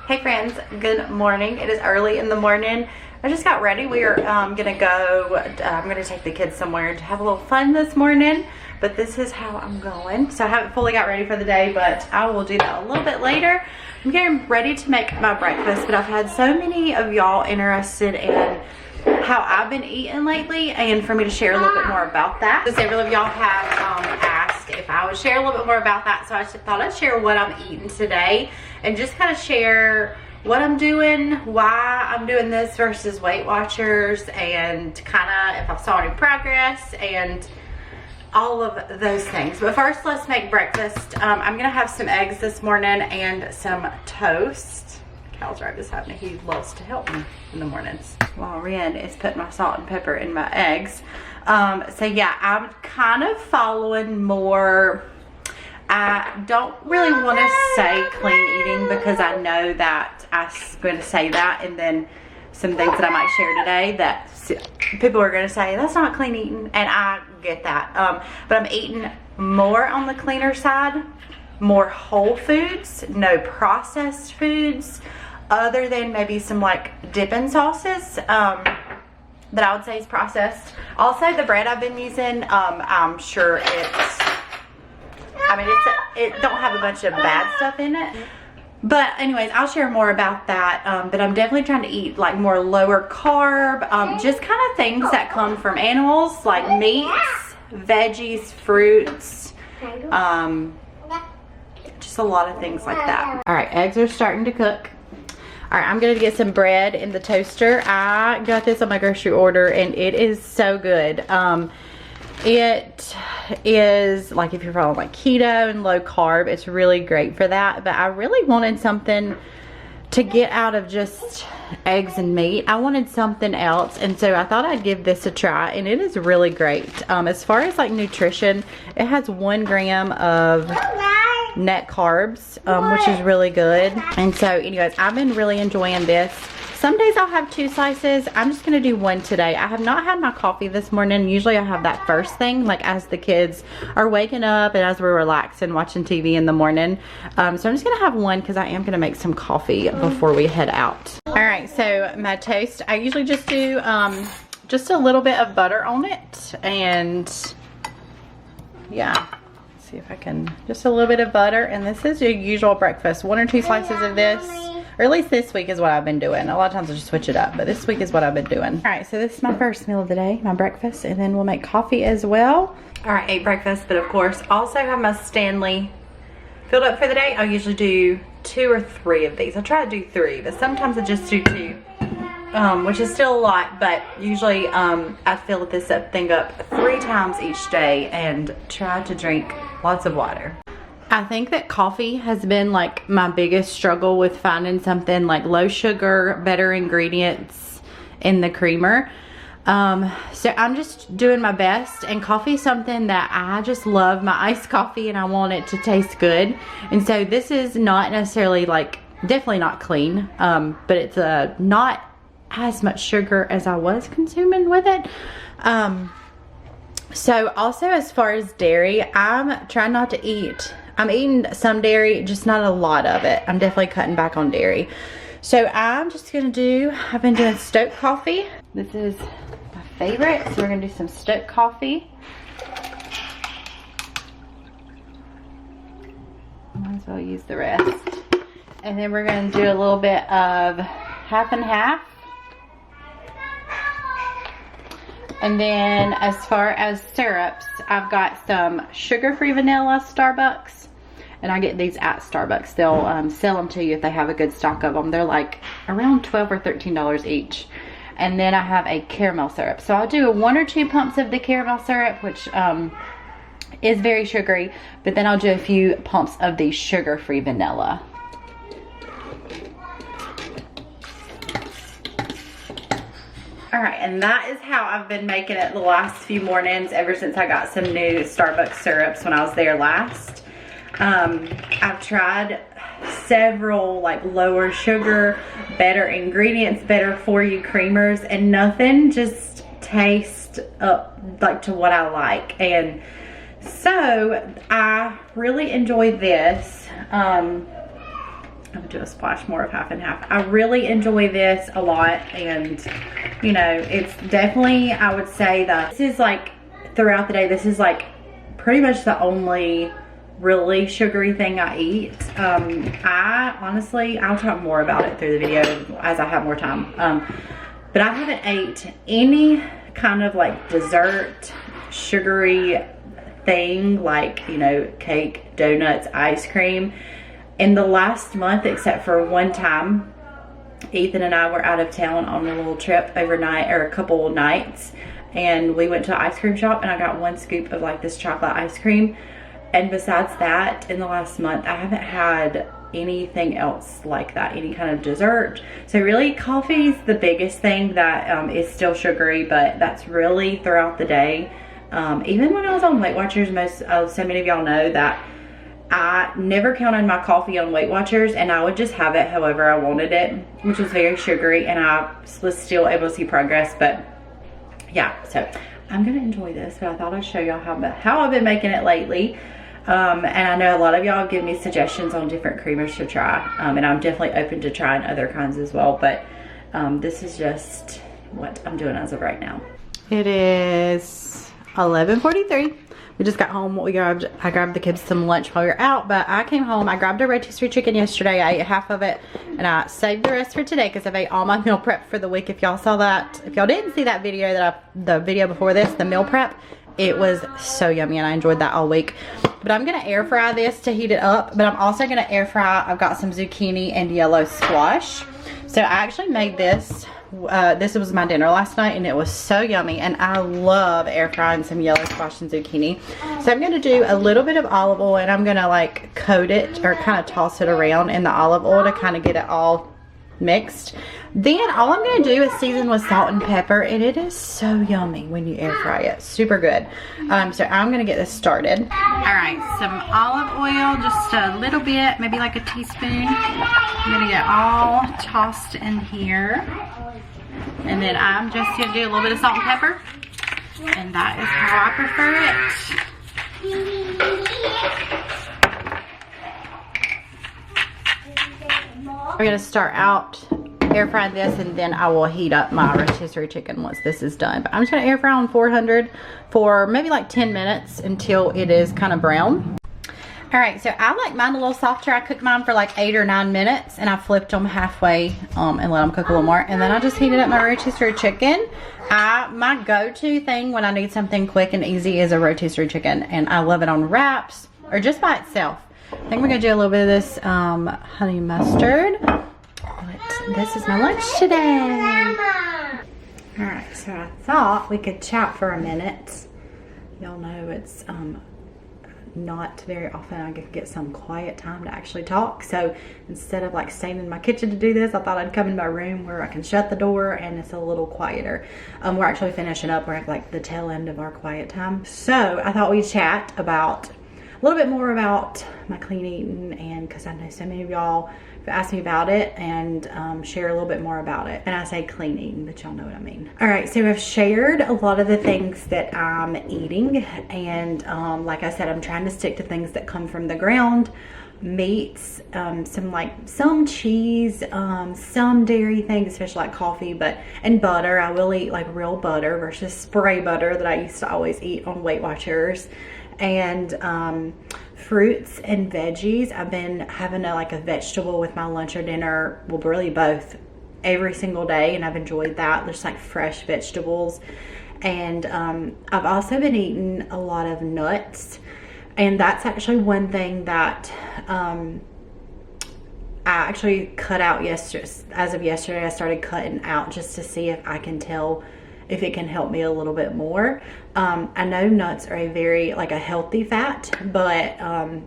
Hey friends, good morning. It is early in the morning. I just got ready. We are gonna go, I'm gonna take the kids somewhere to have a little fun this morning, but this is how I'm going. So I haven't fully got ready for the day, but I will do that a little bit later. I'm getting ready to make my breakfast, but I've had so many of y'all interested in how I've been eating lately, and for me to share a little bit more about that. Several of y'all have asked if I would share a little bit more about that, so I thought I'd share what I'm eating today and just kind of share what I'm doing, why I'm doing this versus Weight Watchers, and kind of if I saw any progress and all of those things. But first, let's make breakfast. I'm gonna have some eggs this morning and some toast. Cal's right beside me. He loves to help me in the mornings while Ren is putting my salt and pepper in my eggs. So yeah, I'm kind of following more, I don't really want to say clean eating because I know that I'm going to say that, and then some things that I might share today that people are going to say that's not clean eating, and I get that. But I'm eating more on the cleaner side, more whole foods, no processed foods, other than maybe some like dipping sauces that I would say is processed. Also, the bread I've been using, I'm sure it don't have a bunch of bad stuff in it. But anyways, I'll share more about that. But I'm definitely trying to eat like more lower carb, just kind of things that come from animals, like meats, veggies, fruits, just a lot of things like that. All right, eggs are starting to cook. All right, I'm gonna get some bread in the toaster. I got this on my grocery order and it is so good. It is like if you're following like keto and low carb, it's really great for that. But I really wanted something to get out of just eggs and meat. I wanted something else, and so I thought I'd give this a try, and it is really great. As far as like nutrition, it has 1 gram of net carbs, which is really good. And so anyways, I've been really enjoying this. Some days I'll have 2 slices. I'm just gonna do 1 today. I have not had my coffee this morning. Usually I have that first thing, like as the kids are waking up and as we're relaxing watching TV in the morning. So I'm just gonna have 1 because I am gonna make some coffee before we head out. All right, so my toast, I usually just do just a little bit of butter on it, and yeah. See if I can, just a little bit of butter, and this is your usual breakfast. 1 or 2 slices of this, or at least this week is what I've been doing. A lot of times I just switch it up, but this week is what I've been doing. All right, so this is my first meal of the day, my breakfast, and then we'll make coffee as well. All right, ate breakfast, but of course also have my Stanley filled up for the day. I usually do 2 or 3 of these. I try to do 3, but sometimes I just do 2. Which is still a lot, but usually I fill this thing up 3 times each day and try to drink lots of water. I think that coffee has been like my biggest struggle with finding something like low sugar, better ingredients in the creamer. So I'm just doing my best, and coffee is something that I just love, my iced coffee, and I want it to taste good. And so this is not necessarily like, definitely not clean, but it's not as much sugar as I was consuming with it. So also as far as dairy, I'm trying not to eat. I'm eating some dairy, just not a lot of it. I'm definitely cutting back on dairy. So I'm just gonna do, I've been doing Stok coffee. This is my favorite, so we're gonna do some Stok coffee. Might as well use the rest. And then we're gonna do a little bit of half and half. And then as far as syrups, I've got some sugar-free vanilla Starbucks, and I get these at Starbucks. They'll sell them to you if they have a good stock of them. They're like around $12 or $13 each. And then I have a caramel syrup. So I'll do 1 or 2 pumps of the caramel syrup, which is very sugary, but then I'll do a few pumps of the sugar-free vanilla. All right, and that is how I've been making it the last few mornings ever since I got some new Starbucks syrups when I was there last. I've tried several like lower sugar, better ingredients, better for you creamers, and nothing just tastes up like to what I like. And so I really enjoy this. I'm gonna do a splash more of half and half. I really enjoy this a lot, and you know, it's definitely, I would say that this is like, throughout the day, this is like pretty much the only really sugary thing I eat. I honestly, I'll talk more about it through the video as I have more time. But I haven't ate any kind of like dessert, sugary thing, like, you know, cake, donuts, ice cream in the last month, except for one time. Ethan and I were out of town on a little trip overnight, or a couple nights, and we went to an ice cream shop and I got one scoop of like this chocolate ice cream. And besides that, in the last month, I haven't had anything else like that, any kind of dessert. So really, coffee is the biggest thing that is still sugary, but that's really throughout the day. Even when I was on Weight Watchers, so many of y'all know that I never counted my coffee on Weight Watchers, and I would just have it however I wanted it, which was very sugary, and I was still able to see progress. But yeah, so I'm gonna enjoy this, but I thought I'd show y'all how I've been making it lately. And I know a lot of y'all have given me suggestions on different creamers to try, and I'm definitely open to trying other kinds as well, but this is just what I'm doing as of right now. It is 11:43. We just got home. I grabbed the kids some lunch while we were out, but I came home. I grabbed a rotisserie chicken yesterday. I ate half of it, and I saved the rest for today because I've ate all my meal prep for the week. If y'all saw that, if y'all didn't see that video, the video before this, the meal prep, it was so yummy, and I enjoyed that all week. But I'm gonna air fry this to heat it up, but I'm also gonna air fry, I've got some zucchini and yellow squash. So I actually made this, this was my dinner last night, and it was so yummy, and I love air frying some yellow squash and zucchini. So I'm gonna do a little bit of olive oil, and I'm gonna like coat it, or kind of toss it around in the olive oil to kind of get it all mixed. Then all I'm going to do is season with salt and pepper, and it is so yummy when you air fry it. Super good. So I'm going to get this started. Alright, some olive oil, just a little bit, maybe like a teaspoon. I'm going to get all tossed in here, and then I'm just going to do a little bit of salt and pepper, and that is how I prefer it. We're going to start out air frying this, and then I will heat up my rotisserie chicken once this is done. But I'm just going to air fry on 400 for maybe like 10 minutes until it is kind of brown. Alright, so I like mine a little softer. I cooked mine for like 8 or 9 minutes, and I flipped them halfway and let them cook a little more. And then I just heated up my rotisserie chicken. My go-to thing when I need something quick and easy is a rotisserie chicken, and I love it on wraps or just by itself. I think we're going to do a little bit of this honey mustard. But this is my lunch today. Alright, so I thought we could chat for a minute. Y'all know it's not very often I get some quiet time to actually talk. So instead of like staying in my kitchen to do this, I thought I'd come in my room where I can shut the door and it's a little quieter. We're actually finishing up. We're at like the tail end of our quiet time. So I thought we'd chat about a little bit more about my clean eating, and because I know so many of y'all have asked me about it, and share a little bit more about it. And I say clean eating, but y'all know what I mean. All right, so I've shared a lot of the things that I'm eating, and like I said, I'm trying to stick to things that come from the ground, meats, some cheese, some dairy things, especially like coffee, and butter. I will eat like real butter versus spray butter that I used to always eat on Weight Watchers. And fruits and veggies. I've been having a vegetable with my lunch or dinner, well, really both, every single day, and I've enjoyed that. Just like fresh vegetables. And I've also been eating a lot of nuts, and that's actually one thing that I actually cut out yesterday. As of yesterday, I started cutting out just to see if I can tell if it can help me a little bit more. I know nuts are a healthy fat, but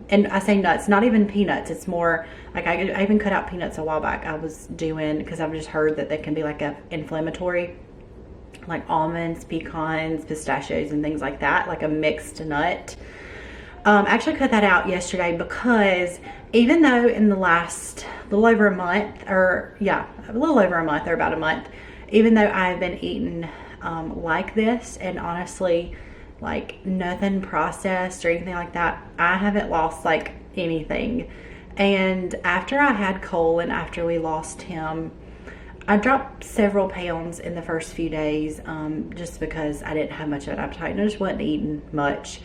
and I say nuts, not even peanuts. It's more like I even cut out peanuts a while back. I was doing, because I've just heard that they can be like a inflammatory, like almonds, pecans, pistachios, and things like that, like a mixed nut. I actually cut that out yesterday because even though in the last little over a month, or about a month, even though I've been eating like this, and honestly like nothing processed or anything like that, I haven't lost like anything. And after I had Cole and after we lost him, I dropped several pounds in the first few days, just because I didn't have much of an appetite and I just wasn't eating much.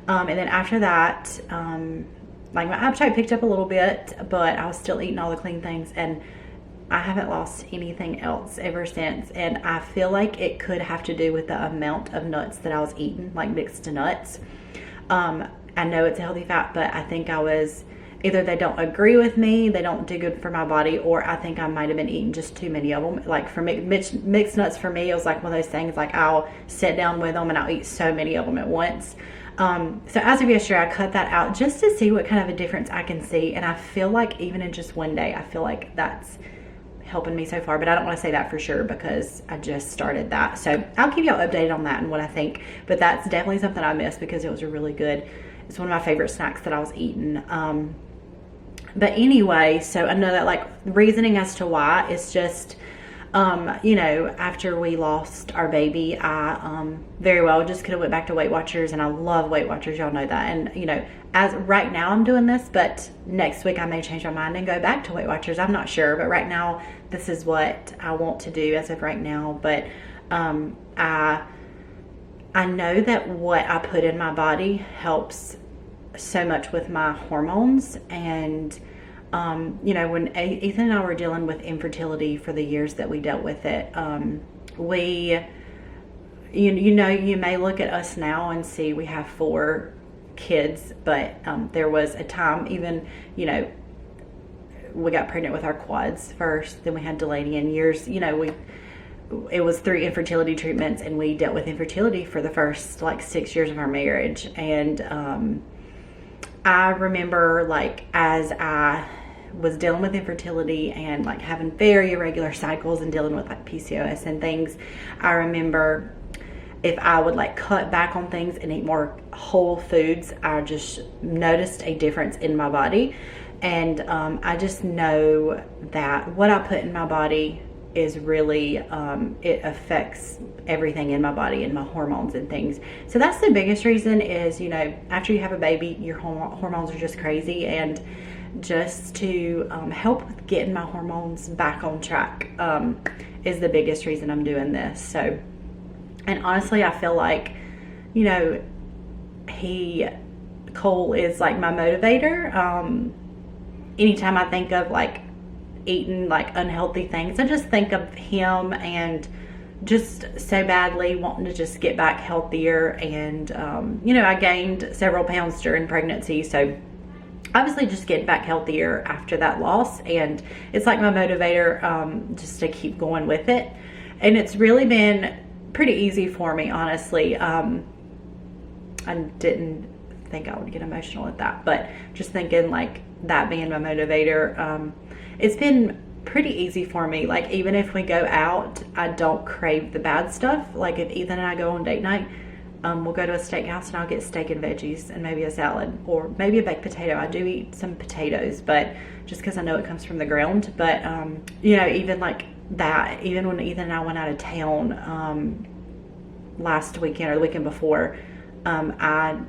And then after that, like my appetite picked up a little bit, but I was still eating all the clean things, and I haven't lost anything else ever since. And I feel like it could have to do with the amount of nuts that I was eating, like mixed nuts. I know it's a healthy fat, but I think I was, either they don't agree with me, they don't do good for my body, or I think I might have been eating just too many of them. Like for mixed nuts, for me, it was like one of those things, like I'll sit down with them and I'll eat so many of them at once. So as of yesterday, I cut that out just to see what kind of a difference I can see. And I feel like even in just one day, I feel like that's helping me so far, but I don't want to say that for sure because I just started that. So I'll keep y'all updated on that and what I think, but that's definitely something I missed because it was really good. It's one of my favorite snacks that I was eating. But anyway, so I know that like reasoning as to why is just, you know, after we lost our baby, I very well just could have went back to Weight Watchers, and I love Weight Watchers, y'all know that. And you know, as right now I'm doing this, but next week I may change my mind and go back to Weight Watchers. I'm not sure, but right now this is what I want to do as of right now. But I know that what I put in my body helps so much with my hormones. And you know, when Ethan and I were dealing with infertility for the years that we dealt with it, you know, you may look at us now and see we have 4 kids, but there was a time, even, you know, we got pregnant with our quads first, then we had Delaney, and years, you know, it was 3 infertility treatments, and we dealt with infertility for the first like 6 years of our marriage. And I remember, like, as I was dealing with infertility and like having very irregular cycles and dealing with like PCOS and things, I remember if I would like cut back on things and eat more whole foods, I just noticed a difference in my body. And I just know that what I put in my body is really, it affects everything in my body and my hormones and things. So that's the biggest reason is, you know, after you have a baby, your hormones are just crazy. And just to help with getting my hormones back on track is the biggest reason I'm doing this. So, and honestly, I feel like, you know, Cole is like my motivator. Anytime I think of like eating like unhealthy things, I just think of him and just so badly wanting to just get back healthier. And you know, I gained several pounds during pregnancy, so obviously just getting back healthier after that loss, and it's like my motivator just to keep going with it. And it's really been pretty easy for me, honestly. I didn't think I would get emotional at that, but just thinking like that being my motivator, it's been pretty easy for me. Like even if we go out, I don't crave the bad stuff. Like if Ethan and I go on date night, we'll go to a steakhouse and I'll get steak and veggies and maybe a salad or maybe a baked potato. I do eat some potatoes, but just because I know it comes from the ground. But you know, even like that, even when Ethan and I went out of town last weekend or the weekend before, I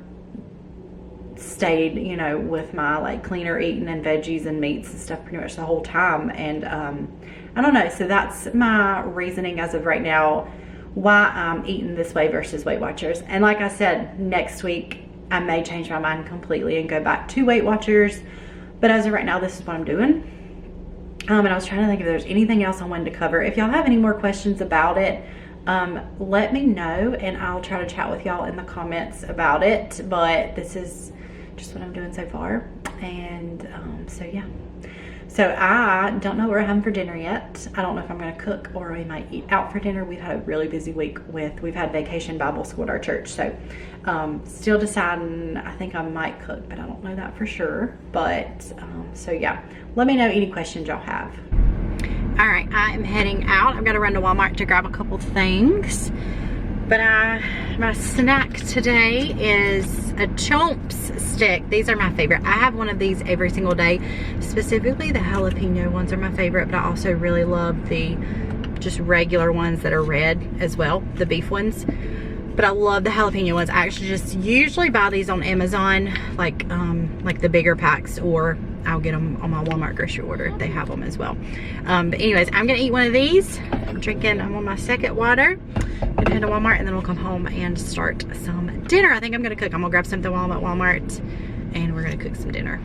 stayed, you know, with my like cleaner eating and veggies and meats and stuff pretty much the whole time. And I don't know, so that's my reasoning as of right now why I'm eating this way versus Weight Watchers. And like I said, next week I may change my mind completely and go back to Weight Watchers, but as of right now, this is what I'm doing. And I was trying to think if there's anything else I wanted to cover. If y'all have any more questions about it, let me know and I'll try to chat with y'all in the comments about it. But this is just what I'm doing so far. And so yeah, so I don't know what we're having for dinner yet. I don't know if I'm gonna cook or we might eat out for dinner. We've had a really busy week we've had vacation Bible school at our church, so still deciding. I think I might cook, but I don't know that for sure. But so yeah, let me know any questions y'all have. All right, I am heading out. I've got to run to Walmart to grab a couple things. But my snack today is a Chomps stick. These are my favorite. I have one of these every single day. Specifically, the jalapeno ones are my favorite, but I also really love the just regular ones that are red as well, the beef ones. But I love the jalapeno ones. I actually just usually buy these on Amazon, like the bigger packs, or I'll get them on my Walmart grocery order if they have them as well. But anyways, I'm gonna eat one of these. I'm on my second water. Gonna head to Walmart and then we'll come home and start some dinner. I think I'm gonna cook. I'm gonna grab something while I'm at Walmart and we're gonna cook some dinner.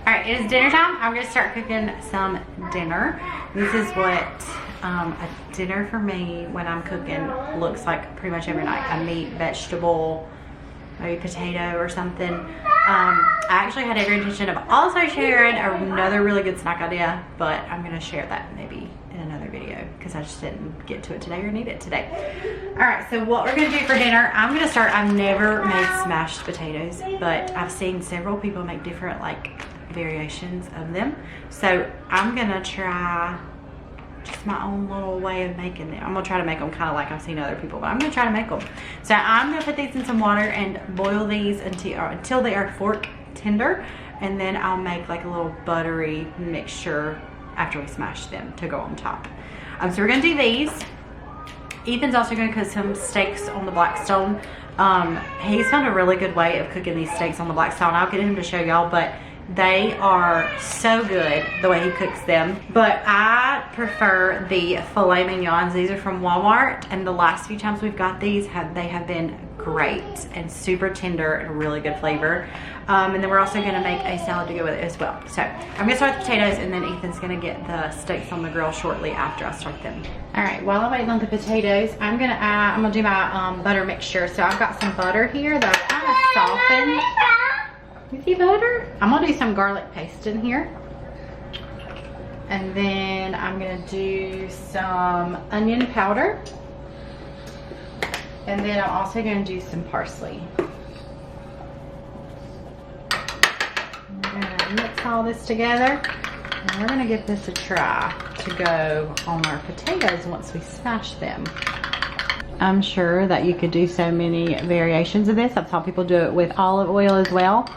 All right, it is dinner time. I'm gonna start cooking some dinner. This is what a dinner for me when I'm cooking looks like pretty much every night. A meat, vegetable, maybe potato or something. I actually had every intention of also sharing another really good snack idea, but I'm gonna share that maybe in another video because I just didn't get to it today or need it today. All right, so what we're gonna do for dinner, I'm gonna start, I've never made smashed potatoes, but I've seen several people make different like variations of them. So I'm gonna try just my own little way of making them. I'm gonna try to make them kind of like I've seen other people, but I'm gonna try to make them. So I'm gonna put these in some water and boil these until they are fork tender, and then I'll make like a little buttery mixture after we smash them to go on top. So we're gonna do these. Ethan's also gonna cook some steaks on the Blackstone. He's found a really good way of cooking these steaks on the Blackstone. I'll get him to show y'all, but they are so good the way he cooks them. But I prefer the filet mignons. These are from Walmart, and the last few times we've got these, they have been great and super tender and really good flavor. And then we're also gonna make a salad to go with it as well. So I'm gonna start with potatoes, and then Ethan's gonna get the steaks on the grill shortly after I start them. All right, while I'm waiting on the potatoes, I'm gonna do my butter mixture. So I've got some butter here that I kind of softened. You see butter? I'm gonna do some garlic paste in here. And then I'm gonna do some onion powder. And then I'm also gonna do some parsley. I'm gonna mix all this together. And we're gonna give this a try to go on our potatoes once we smash them. I'm sure that you could do so many variations of this. I've saw people do it with olive oil as well.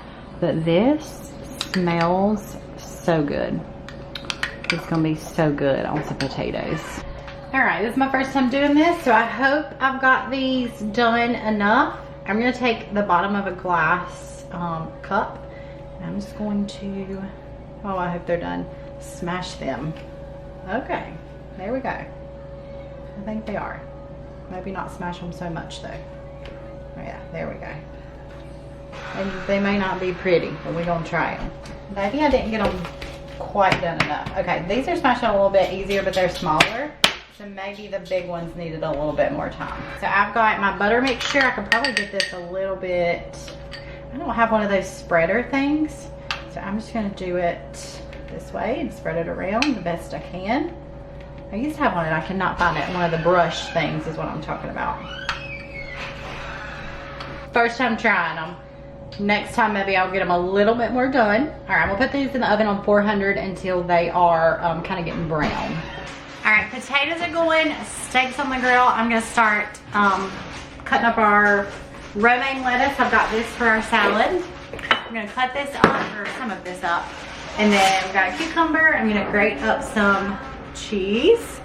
But this smells so good. It's gonna be so good on some potatoes. All right, this is my first time doing this, so I hope I've got these done enough. I'm gonna take the bottom of a glass cup, and I'm just going to, oh, I hope they're done, smash them. Okay, there we go. I think they are. Maybe not smash them so much though. Oh yeah, there we go. And they may not be pretty, but we're gonna try them. Maybe I didn't get them quite done enough. Okay, these are smashed out a little bit easier, but they're smaller. So maybe the big ones needed a little bit more time. So I've got my butter mixture. I could probably get this a little bit, I don't have one of those spreader things. So I'm just gonna do it this way and spread it around the best I can. I used to have one and I cannot find it. One of the brush things is what I'm talking about. First time trying them. Next time maybe I'll get them a little bit more done. All right, I'm gonna put these in the oven on 400 until they are kind of getting brown. All right, potatoes are going, steaks on the grill. I'm gonna start cutting up our romaine lettuce. I've got this for our salad. I'm gonna cut this up, or some of this up. And then we've got a cucumber. I'm gonna grate up some cheese,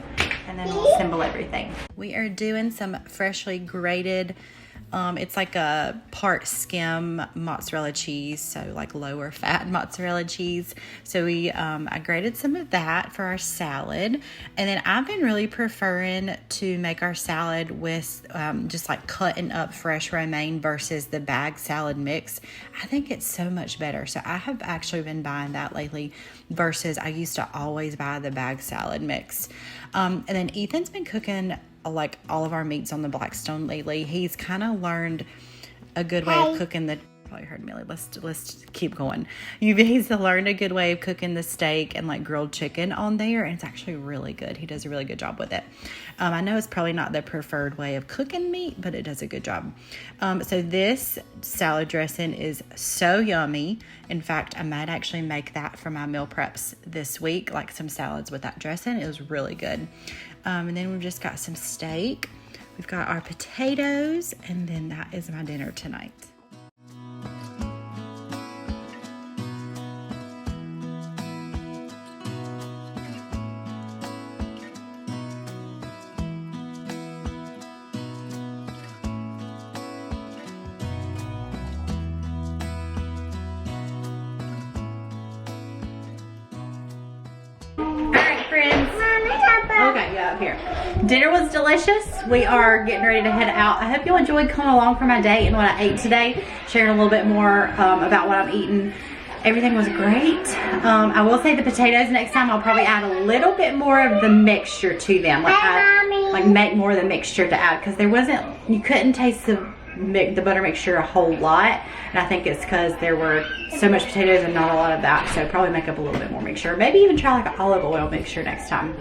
and then we'll assemble everything. We are doing some freshly grated, it's like a part skim mozzarella cheese, so like lower fat mozzarella cheese. So I grated some of that for our salad. And then I've been really preferring to make our salad with just like cutting up fresh romaine versus the bag salad mix. I think it's so much better. So I have actually been buying that lately versus I used to always buy the bag salad mix. And then Ethan's been cooking like all of our meats on the Blackstone lately. He's kind of learned a good way of cooking the, probably heard Millie, let's keep going. He's learned a good way of cooking the steak and like grilled chicken on there, and it's actually really good. He does a really good job with it. I know it's probably not the preferred way of cooking meat, but it does a good job. So this salad dressing is so yummy. In fact, I might actually make that for my meal preps this week, like some salads with that dressing. It was really good. And then we've just got some steak. We've got our potatoes, and then that is my dinner tonight. dinner was delicious. We are getting ready to head out. I hope you enjoyed coming along for my day and what I ate today. Sharing a little bit more about what I'm eating. Everything was great. I will say the potatoes next time I'll probably add a little bit more of the mixture to them. Like make more of the mixture to add, because there wasn't, you couldn't taste the butter mixture a whole lot. And I think it's because there were so much potatoes and not a lot of that. So probably make up a little bit more mixture. Maybe even try like an olive oil mixture next time.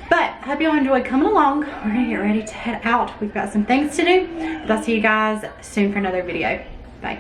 But I hope you all enjoyed coming along. We're gonna get ready to head out. We've got some things to do. But I'll see you guys soon for another video. Bye.